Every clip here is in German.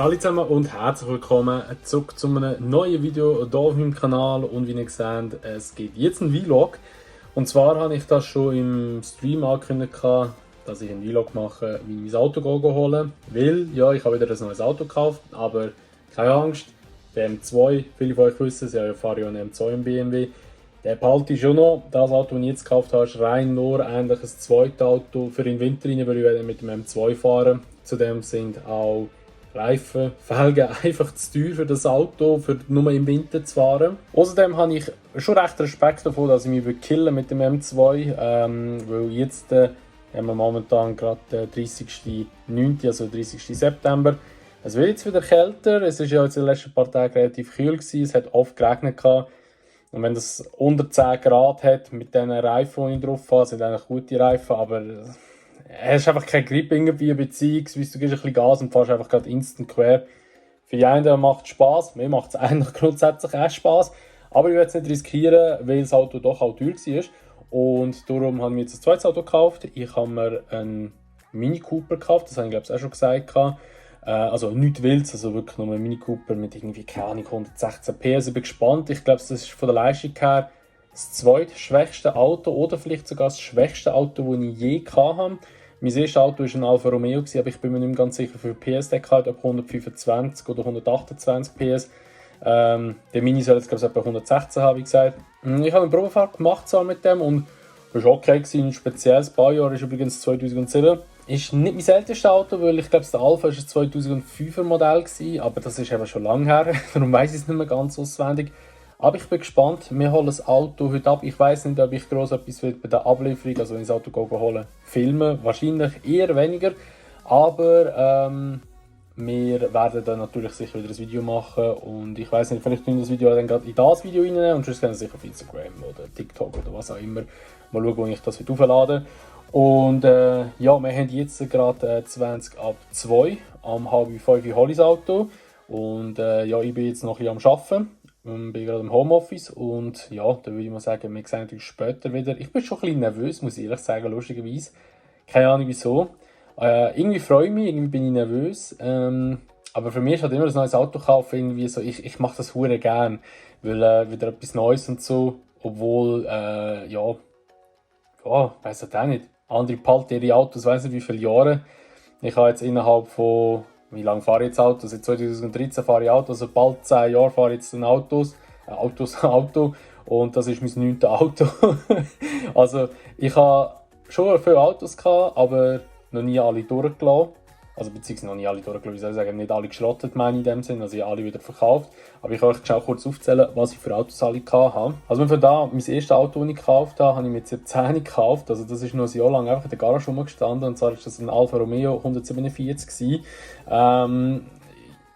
Hallo zusammen und herzlich willkommen zurück zu einem neuen Video hier auf meinem Kanal. Und wie ihr seht, es gibt jetzt einen Vlog. Und zwar habe ich das schon im Stream angekündigt, dass ich einen Vlog mache, wie ich mein Auto holen. Weil, ja, ich habe wieder ein neues Auto gekauft, aber keine Angst, der M2, viele von euch wissen es, ich fahre ja einen M2 im BMW. Der behalte ich schon noch. Das Auto, das ich jetzt gekauft habe, ist rein nur eigentlich ein zweites Auto für den Winter rein, weil ich mit dem M2 fahren. Zudem sind auch Reifen, Felgen einfach zu teuer für das Auto, für nur im Winter zu fahren. Außerdem habe ich schon recht Respekt davon, dass ich mich killen mit dem M2, weil jetzt haben wir momentan gerade den 30.09., also 30. September. Es wird jetzt wieder kälter, es war ja jetzt in den letzten paar Tagen relativ kühl gewesen, es hat oft geregnet gehabt. Und wenn das unter 10 Grad hat, mit diesen Reifen, die ich drauf habe, sind eigentlich gute Reifen, aber es ist einfach kein Grip irgendwie, beziehungsweise du gibst ein bisschen Gas und fährst einfach gerade instant quer. Für die einen macht es Spass, mir macht es eigentlich grundsätzlich auch Spass, aber ich will es nicht riskieren, weil das Auto doch auch teuer war. Und darum habe ich mir jetzt ein zweites Auto gekauft. Ich habe mir einen Mini Cooper gekauft, das habe ich glaube ich auch schon gesagt. Also nichts Wildes, also wirklich nur ein Mini Cooper mit irgendwie, keine Ahnung, 116 PS. Ich bin gespannt. Ich glaube, das ist von der Leistung her das zweitschwächste Auto oder vielleicht sogar das schwächste Auto, das ich je hatte. Mein erstes Auto war ein Alfa Romeo, aber ich bin mir nicht mehr ganz sicher, wie viel PS der hat, ob 125 oder 128 PS. Der Mini soll jetzt glaube ich etwa 116 haben, wie gesagt. Ich habe eine Probefahrt gemacht mit dem und das war okay, ein spezielles Baujahr ist übrigens 2007. Ist nicht mein ältestes Auto, weil ich glaube, der Alfa war ein 2005er Modell, aber das ist eben schon lange her, darum weiss ich es nicht mehr ganz auswendig. Aber ich bin gespannt, wir holen das Auto heute ab. Ich weiss nicht, ob ich gross etwas bei der Ablieferung, also wenn ich das Auto holen, filmen. Wahrscheinlich eher weniger. Aber wir werden dann natürlich sicher wieder ein Video machen. Und ich weiss nicht, vielleicht tun wir das Video dann gerade in das Video reinnehmen. Und sonst können wir sicher auf Instagram oder TikTok oder was auch immer mal schauen, wo ich das heute auflade. Und ja, wir haben jetzt gerade 20 ab 2. Am halb 5 hole ich das Auto. Und ja, ich bin jetzt noch ein bisschen am Arbeiten. Ich bin gerade im Homeoffice und ja, da würde ich mal sagen, wir sehen uns später wieder. Ich bin schon ein bisschen nervös, muss ich ehrlich sagen, lustigerweise. Keine Ahnung wieso. Irgendwie freue ich mich, irgendwie bin ich nervös. Aber für mich ist halt immer ein neues Auto kaufen irgendwie so, ich mache das hure gern, weil wieder etwas Neues und so, obwohl, ja, weiss ich auch nicht. Andere behalten ihre Autos, weiss nicht wie viele Jahre. Ich habe jetzt innerhalb von, wie lange fahre ich jetzt Auto? Seit 2013 fahre ich Auto, also bald 10 Jahre fahre ich jetzt ein Auto. Und das ist mein 9. Auto. Also ich habe schon viele Autos gehabt, aber noch nie alle durchgelassen. Also beziehungsweise noch nie alle durchgelassen, wie soll ich sagen, nicht alle geschrottet meine ich in dem Sinn, also ich habe alle wieder verkauft. Aber ich kann euch auch kurz aufzählen, was ich für Autos alle hatte. Also von da, mein erstes Auto, das ich gekauft habe, habe ich mit 17 gekauft. Also das ist noch ein Jahr lang einfach in der Garage rumgestanden. Und zwar war das ein Alfa Romeo 147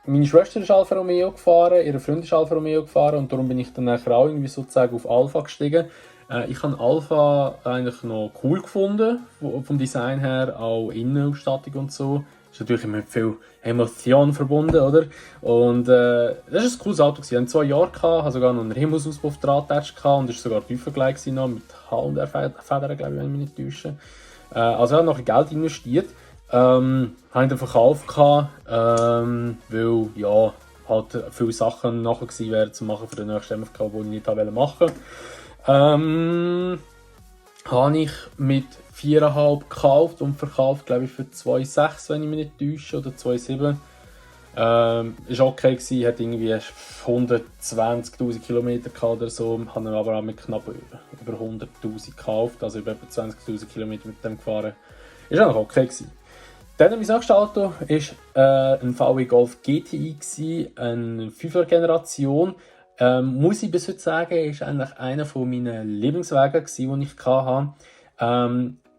meine Schwester ist Alfa Romeo gefahren, ihr Freund ist Alfa Romeo gefahren und darum bin ich dann nachher auch irgendwie sozusagen auf Alfa gestiegen. Ich habe Alfa eigentlich noch cool gefunden, vom Design her, auch Innenausstattung und so. Ist natürlich immer mit viel Emotion verbunden, oder? Und das war ein cooles Auto. Ich hatte 2 Jahre, hatte sogar noch einen Himmelauspuff auf Drahttatsch und ist sogar tiefer gelegt noch, mit H&R-Federn, glaube ich, wenn ich mich nicht täusche. Also ich habe noch Geld investiert. Habe ich den Verkauf gehabt, weil ja, halt viele Sachen nachher gewesen wären zu machen für den nächsten MFK, die ich nicht machen wollte. Habe ich mit 4,5 gekauft und verkauft, glaube ich, für 2,6, wenn ich mich nicht täusche, oder 2,7. Ist okay gewesen, hat irgendwie 120'000 Kilometer oder so, habe aber auch mit knapp über 100'000 gekauft, also über etwa 20'000 Kilometer mit dem gefahren. Ist auch noch okay gewesen. Dann mein nächstes Auto war ein VW Golf GTI, eine 5er Generation. Muss ich bis heute sagen, ist eigentlich einer meiner Lieblingswagen, den ich hatte.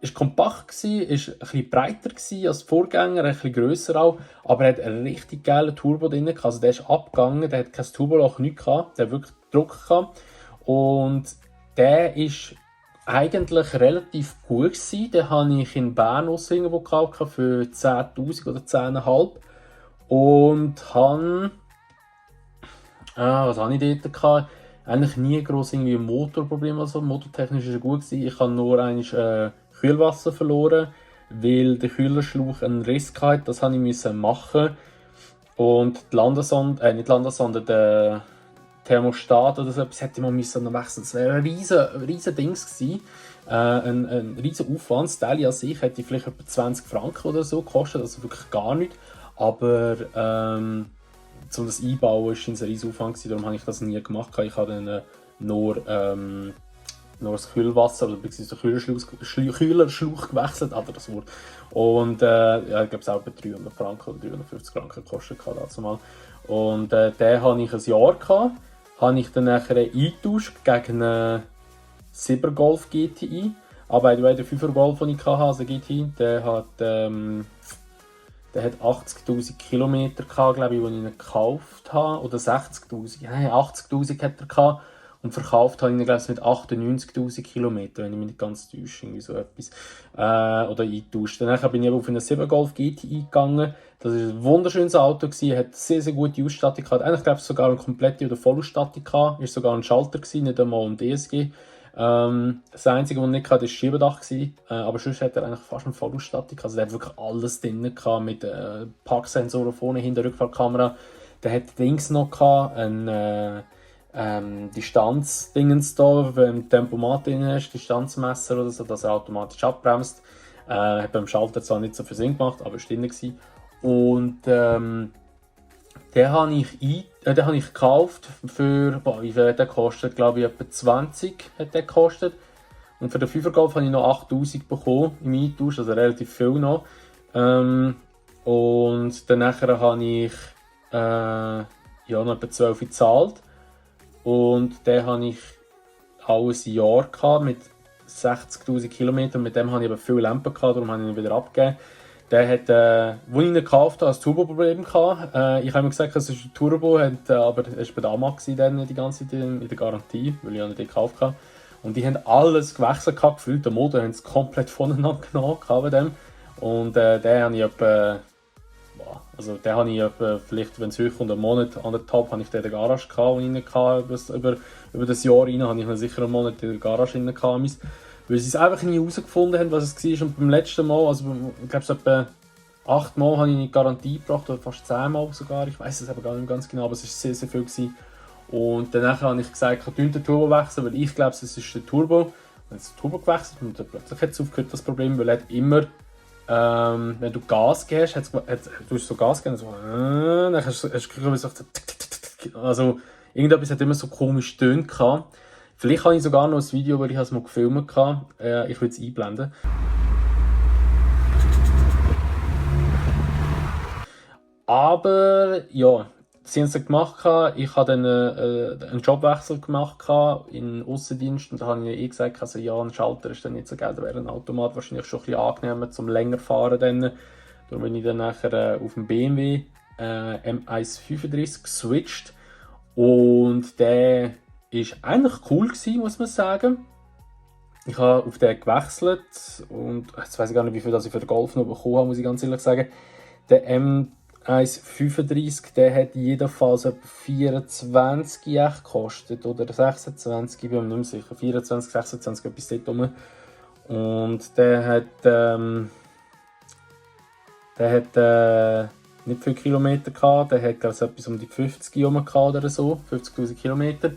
Ist kompakt, ist ein bisschen breiter als Vorgänger, ein bisschen grösser auch, aber er hat einen richtig geilen Turbo drin. Also der ist abgegangen, der hat kein Turboloch, nichts gehabt, der hat wirklich Druck gehabt. Und der ist eigentlich relativ gut gewesen. Den habe ich in Bern irgendwo gekauft für 10'000 oder 10,5. Und habe was habe ich dort gehabt? Eigentlich nie gross irgendwie ein Motorproblem, also motortechnisch war er gut gewesen. Ich habe nur einmal Kühlwasser verloren, weil der Kühlerschlauch einen Riss hatte. Das musste ich machen. Und die Landesonde, nicht die Landesonde, der Thermostat oder so etwas hätte man müssen noch wechseln. Das wäre ein riesen Dings gewesen. Ein riesen Aufwand. Das Teil an sich hätte vielleicht etwa 20 Franken oder so gekostet, also wirklich gar nicht. Aber um das einbauen war es ein riesen Aufwand gewesen, darum habe ich das nie gemacht. Ich habe dann nur das Kühlwasser oder beziehungsweise den Kühlerschlauch gewechselt, aber das Wort. Und ja, ich glaube es auch bei 300 Franken oder 350 Franken gekostet dazu mal. Und den hatte ich ein Jahr gehabt, habe ich dann nachher eingetauscht gegen einen 7er Golf GTI. Aber der 5er Golf, den ich hatte, also GTI, der hat 80'000 Kilometer gehabt, glaube ich, als ich ihn gekauft habe. Oder 60'000, nein, 80'000 hat er gehabt. Und verkauft habe ich ihn, glaube ich, mit 98'000 Kilometern, wenn ich mich nicht ganz täusche, irgendwie so etwas. Oder eingetauscht. Danach bin ich auf einen 7 Golf GTI gegangen. Das war ein wunderschönes Auto, hat sehr gute Ausstattung gehabt. Eigentlich glaube ich sogar eine komplette oder Vollausstattung gehabt. Ist sogar ein Schalter gewesen, nicht einmal ein DSG. Das Einzige, was ich nicht hatte, war das Schiebedach. Aber sonst hat er eigentlich fast eine Vollausstattung. Also der hat wirklich alles drin gehabt, mit Parksensoren vorne, hinter der Rückfahrkamera. Der hat Dings noch gehabt, Distanzdingens da, wenn du Tempomat drin hast, Distanzmesser oder so, dass er automatisch abbremst. Hat beim Schalter zwar nicht so viel Sinn gemacht, aber es war drin. Und den habe ich gekauft für, wie viel hat der gekostet? Glaube ich etwa 20 hat der gekostet. Und für den 5er Golf habe ich noch 8'000 bekommen im Eintausch, also relativ viel noch. Und dann habe ich noch etwa 12 gezahlt. Und den hatte ich auch ein Jahr gehabt, mit 60'000 Kilometern. Mit dem hatte ich aber viele Lampen gehabt, darum habe ich ihn wieder abgegeben. Der hat, als ich ihn gekauft habe, ein Turbo-Problem gehabt. Ich habe mir gesagt, es ist ein Turbo, aber es war bei der AMAG dann die ganze Zeit in der Garantie, weil ich ihn nicht gekauft habe. Und die haben alles gewechselt gehabt, gefühlt. Den Motor haben sie komplett voneinander genommen bei dem. Und den habe ich etwa, den habe ich etwa, vielleicht wenn es hochkommt, einen Monat an der Top, habe ich den in der Garage gehabt, wo ich ihn hatte, über das Jahr rein, habe ich ihn sicher einen Monat in der Garage rein gehabt. Weil sie es einfach nie herausgefunden haben, was es war. Und beim letzten Mal, also ich glaube, etwa 8 Mal habe ich eine Garantie gebracht, oder fast 10 Mal sogar. Ich weiß es aber gar nicht ganz genau, aber es war sehr viel gewesen. Und danach habe ich gesagt, ich kann den Turbo wechseln, weil ich glaube, es ist der Turbo. Dann ist der Turbo gewechselt und dann plötzlich hat es aufgehört, das Problem, weil er hat immer, wenn du Gas gibst, du hast so Gas gegeben, so, dann hast du so, also irgendetwas hat immer so komisch Töne gehabt. Vielleicht habe ich sogar noch ein Video, weil ich es mal gefilmt habe. Ich will es einblenden. Aber ja, sie haben es gemacht. Ich habe dann einen Jobwechsel gemacht in den Aussendienst. Und da habe ich gesagt, also, ja, ein Schalter ist dann nicht so geil. Da wäre ein Automat wahrscheinlich schon ein bisschen angenehmer zum länger fahren. Darum bin ich dann nachher auf dem BMW M135 geswitcht. Und der war eigentlich cool gewesen, muss man sagen. Ich habe auf den gewechselt und jetzt weiß ich gar nicht, wie viel ich für den Golf noch bekommen habe, muss ich ganz ehrlich sagen. Der M135, der hat jedenfalls etwa 24 gekostet oder 26, ich bin mir nicht mehr sicher, 24, 26, etwas dort rum. Und der hat nicht viele Kilometer gehabt, der hat glaube ich etwas um die 50 rum gehabt oder so, 50'000 Kilometer.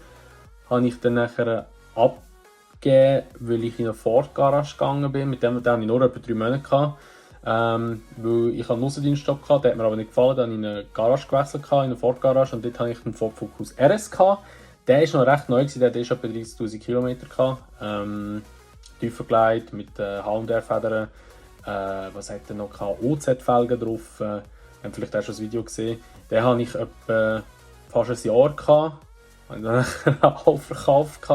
Habe ich dann nachher abgegeben, weil ich in eine Ford-Garage gegangen bin. Mit dem hatte ich nur etwa 3 Monate gehabt. Weil ich einen Aussendienstjob hatte, der hat mir aber nicht gefallen. Dann habe ich in eine Garage gewechselt, in eine Ford-Garage. Und dort hatte ich einen Ford Focus RS gehabt. Der war noch recht neu, der hatte etwa 30'000 Kilometer gehabt. Tiefer gelegt, mit H&R-Federn. Was hat er noch gehabt? OZ-Felgen drauf. Ihr habt vielleicht auch schon das Video gesehen. Den hatte ich etwa fast ein Jahr gehabt. Ich dann auch verkauft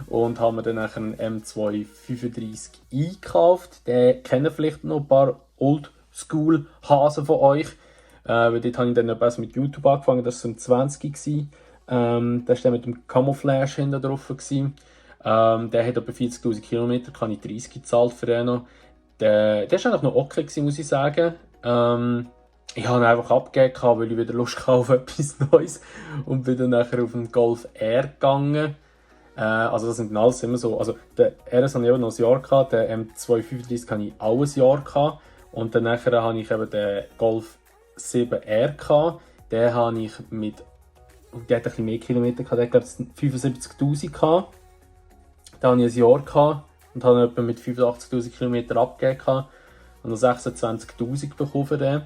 und haben mir dann einen M235i gekauft. Den kennen vielleicht noch ein paar Oldschool-Hasen von euch. Weil dort habe ich dann etwas mit YouTube angefangen, das war so 20 Da war der mit dem Camouflage hinten drauf. Der hat etwa 40'000 Kilometer, kann ich 30 gezahlt für den noch. Der war eigentlich noch okay, muss ich sagen. Ich habe ihn einfach abgegeben, weil ich wieder Lust hatte auf etwas Neues und bin dann nachher auf den Golf R gegangen. Also das sind alles immer so, also der RS hatte ich eben noch ein Jahr gehabt, der M235 hatte ich auch ein Jahr gehabt und dann nachher habe ich eben den Golf 7R gehabt. Den habe ich mit, der hat ein bisschen mehr Kilometer gehabt, der hat glaube ich 75'000 gehabt. Den hatte ich ein Jahr gehabt und habe etwa mit 85'000 Kilometer abgegeben gehabt. Und noch 26'000 bekommen für den.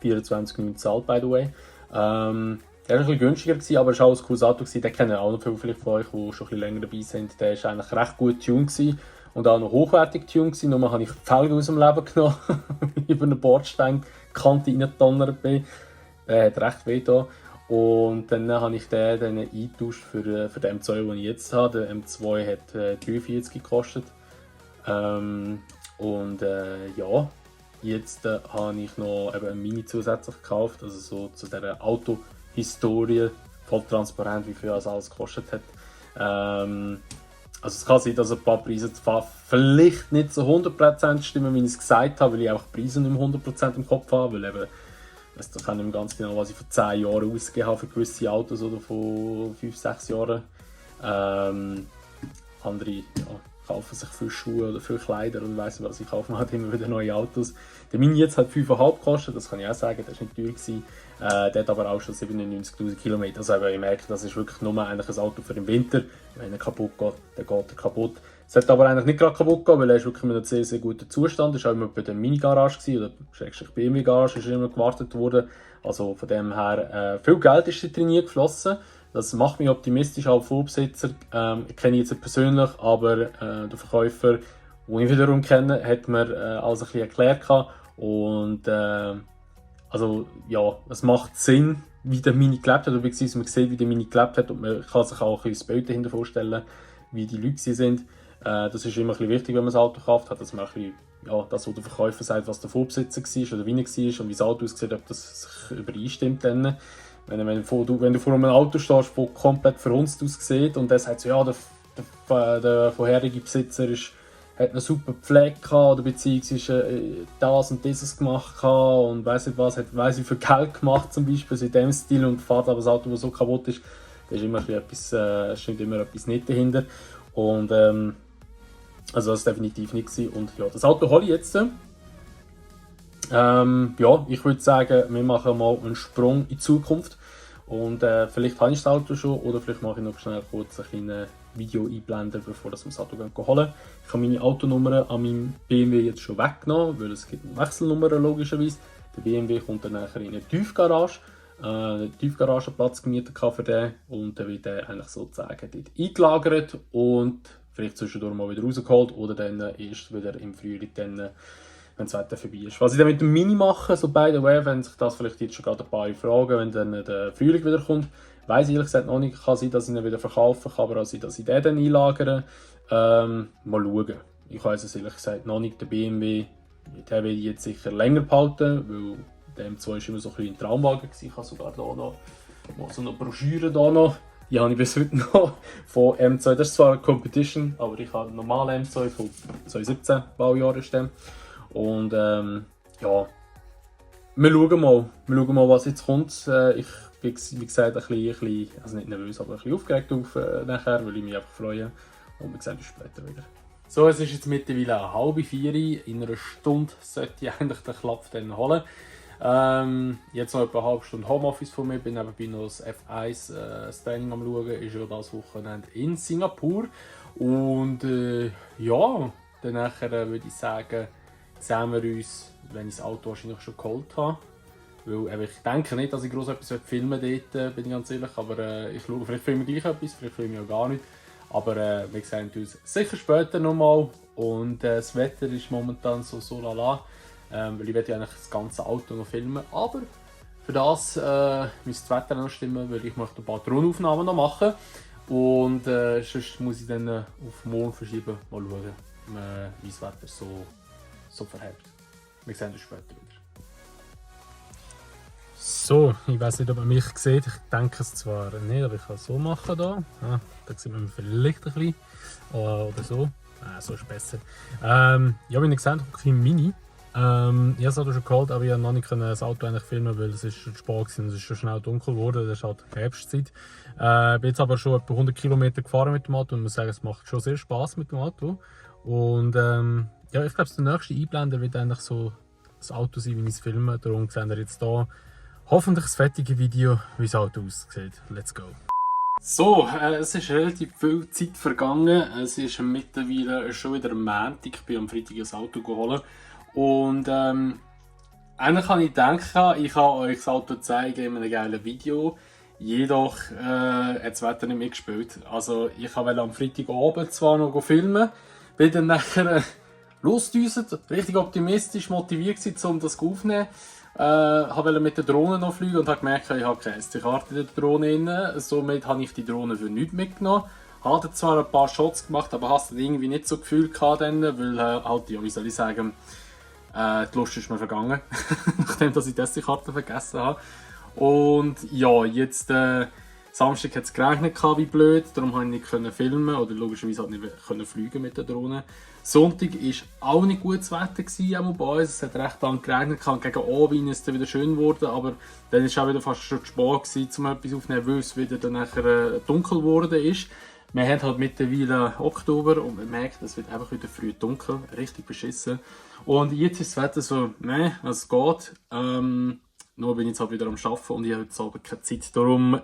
24,9 zahlt, by the way. Der war ein bisschen günstiger gewesen, aber es war auch ein cooles Auto gewesen. Den kennen auch noch viele vielleicht von euch, die schon ein bisschen länger dabei sind. Der war eigentlich recht gut tuned gewesen und auch noch hochwertig tuned gewesen. Nur habe ich die Felge aus dem Leben genommen, über eine Bordsteinkante reingedonnert bin. Der hat recht weh da. Und dann habe ich den eingetauscht für den M2, den ich jetzt habe. Der M2 hat 43 gekostet. Ja, jetzt habe ich noch eben ein Mini zusätzlich gekauft, also so zu dieser Autohistorie, voll transparent, wie viel das alles gekostet hat. Also es kann sein, dass ein paar Preise zwar vielleicht nicht so 100% stimmen, wie ich es gesagt habe, weil ich auch die Preise nicht mehr 100% im Kopf habe, weil eben, ich weiß doch nicht mehr ganz genau, was ich vor 10 Jahren ausgegeben habe für gewisse Autos oder vor 5-6 Jahren. Andere, ja, kaufen sich für Schuhe oder für Kleider und weiss nicht was, ich kaufe mir halt immer wieder neue Autos. Der Mini jetzt hat 5,5 gekostet, das kann ich auch sagen, der war nicht teuer gewesen. Der hat aber auch schon 97'000 Kilometer. Also ich merke, das ist wirklich nur eigentlich ein Auto für den Winter. Wenn er kaputt geht, dann geht er kaputt. Es sollte aber eigentlich nicht gerade kaputt gehen, weil er ist wirklich in einem sehr, sehr guten Zustand. Das war auch immer bei der Mini-Garage oder BMW-Garage ist immer gewartet worden. Also von dem her, viel Geld ist da drin geflossen. Das macht mich optimistisch, auch Vorbesitzer. Ich kenne ihn jetzt persönlich, aber der Verkäufer, den ich wiederum kenne, hat mir alles ein bisschen erklärt. Und also ja, es macht Sinn, wie der Mini gelebt hat, beziehungsweise man sieht, wie der Mini gelebt hat und man kann sich auch ein bisschen das Bild dahinter vorstellen, wie die Leute sind. Das ist immer ein bisschen wichtig, wenn man ein Auto kauft, dass man ein bisschen, ja, das, was der Verkäufer sagt, was der Vorbesitzer war oder wie er war und wie das Auto aussieht, ob das sich übereinstimmt. Dann. Wenn du vor einem Auto stehst, das komplett verhunzt aussieht und der sagt so, ja, der vorherige Besitzer hat eine super Pflege gehabt, oder beziehungsweise das und dieses gemacht gehabt und weiss nicht was, hat weiss wie viel Geld gemacht zum Beispiel, so in dem Stil und fährt aber das Auto, das so kaputt ist, da ist immer stimmt immer etwas nicht dahinter. Und also das war definitiv nicht gewesen. Und ja, das Auto hole ich jetzt. Ja, ich würde sagen, wir machen mal einen Sprung in die Zukunft. Und vielleicht habe ich das Auto schon oder vielleicht mache ich noch schnell kurz ein kleines Video einblenden, bevor wir das Auto holen. Ich habe meine Autonummer an meinem BMW jetzt schon weggenommen, weil es gibt eine Wechselnummer logischerweise. Der BMW kommt dann nachher in eine Tiefgarage. Einen Tiefgaragenplatz gemietet für den und dann wird der eigentlich sozusagen dort eingelagert und vielleicht zwischendurch mal wieder rausgeholt oder dann erst wieder im Frühling, dann, wenn das Wetter vorbei ist. Was ich dann mit dem Mini mache, so by the way, wenn sich das vielleicht jetzt schon gerade ein paar fragen, wenn dann der Frühling wieder kommt, weiss ich ehrlich gesagt noch nicht. Kann sein, dass ich ihn wieder verkaufen kann, aber auch sein, dass ich den dann einlagere. Mal schauen. Ich weiss es ehrlich gesagt noch nicht. Der BMW, den will ich jetzt sicher länger behalten, weil der M2 war immer so ein bisschen ein Traumwagen. Ich habe sogar hier noch so eine Broschüre da noch. Die habe ich bis heute noch von M2. Das ist zwar eine Competition, aber ich habe einen normalen M2 von 2017 Baujahr ist der. Und ja, wir schauen mal, was jetzt kommt. Ich bin, wie gesagt, ein bisschen, also nicht nervös, aber ein bisschen aufgeregt auf nachher, weil ich mich einfach freue. Und wir sehen uns später wieder. So, es ist jetzt mittlerweile 3:30. In einer Stunde sollte ich eigentlich den Klapp dann holen. Jetzt noch etwa eine halbe Stunde Homeoffice von mir, bin nebenbei noch das F1 das Training am schauen, ist ja das Wochenende in Singapur. Und ja, dann nachher würde ich sagen, sehen wir uns, wenn ich das Auto wahrscheinlich schon geholt habe. Weil ich denke nicht, dass ich groß etwas filmen dort, bin ich ganz ehrlich, aber ich schaue, vielleicht filme ich gleich etwas, vielleicht filme ich auch gar nicht. Aber wir sehen uns sicher später nochmal und das Wetter ist momentan so lala. Weil ich werde ja eigentlich das ganze Auto noch filmen, aber für das muss das Wetter noch stimmen, weil ich möchte ein paar Drohnenaufnahmen noch machen und sonst muss ich dann auf morgen verschieben, mal schauen, wie das Wetter so verhält. Wir sehen uns später wieder. So, ich weiß nicht, ob man mich sieht, ich denke es zwar nicht, aber ich kann es so machen da. Ah, da sieht man vielleicht ein bisschen oder so. So ist besser. Ja, wie ihr gesehen habt, ich habe ein Mini. Ich habe es schon geholt, aber ich konnte noch nicht das Auto eigentlich filmen, weil es ist schon spät war und es ist schon schnell dunkel geworden. Das ist halt Herbstzeit. Ich bin jetzt aber schon etwa 100 Kilometer gefahren mit dem Auto und muss sagen, es macht schon sehr Spaß mit dem Auto. Und ja, ich glaube, der nächste Einblender wird eigentlich so das Auto sein, wie ich es filme. Darum seht ihr jetzt hier hoffentlich das fertige Video, wie das Auto aussieht. Let's go! So, es ist relativ viel Zeit vergangen. Es ist mittlerweile schon wieder Montag. Ich bin am Freitag das Auto geholt. Und eigentlich habe ich gedacht, ich kann euch das Auto zeigen in einem geilen Video. Jedoch hat das Wetter nicht mitgespielt. Also ich wollte am Freitagabend zwar noch filmen, bin dann nachher losgedüst, richtig optimistisch motiviert gewesen, um das aufzunehmen. Wollte mit der Drohne noch fliegen und habe gemerkt, ich habe keine SD-Karte in der Drohne drin. Somit habe ich die Drohne für nichts mitgenommen. Habe zwar ein paar Shots gemacht, aber hast irgendwie nicht so Gefühl gehabt, weil halt, ja, wie soll ich sagen, die Lust ist mir vergangen, nachdem dass ich die SD-Karte vergessen habe. Und ja, jetzt Samstag hat es geregnet wie blöd, darum konnte ich nicht filmen oder logischerweise nicht fliegen mit der Drohne. Sonntag war auch nicht gutes Wetter gewesen, bei uns. Es hat recht lang geregnet, gegen Abend ist es wieder schön geworden, aber dann war es auch wieder fast schon zu spät gewesen, um etwas aufzunehmen, weil es wieder dann nachher dunkel geworden ist. Wir haben halt mittlerweile Oktober und man merkt, es wird einfach wieder früh dunkel, richtig beschissen. Und jetzt ist das Wetter so, es geht. Nur bin ich jetzt halt wieder am Arbeiten und ich habe heute Abend keine Zeit. Darum,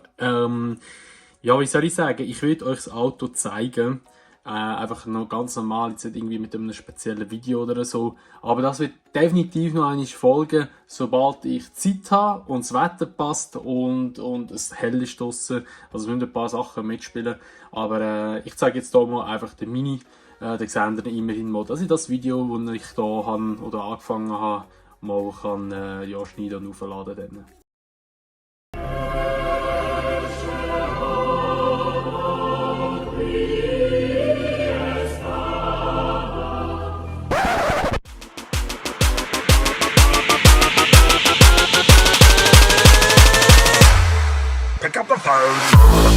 ja, wie soll ich sagen, ich will euch das Auto zeigen. Einfach noch ganz normal, jetzt nicht irgendwie mit einem speziellen Video oder so. Aber das wird definitiv noch einmal folgen, sobald ich Zeit habe und das Wetter passt und es hell ist draussen. Also es müssen ein paar Sachen mitspielen. Aber ich zeige jetzt hier mal einfach den Mini. Den sehen wir immerhin mal, dass ich das Video, das ich hier habe oder angefangen habe, mal kann, ja, schneiden und aufladen kann. Pick up the phone.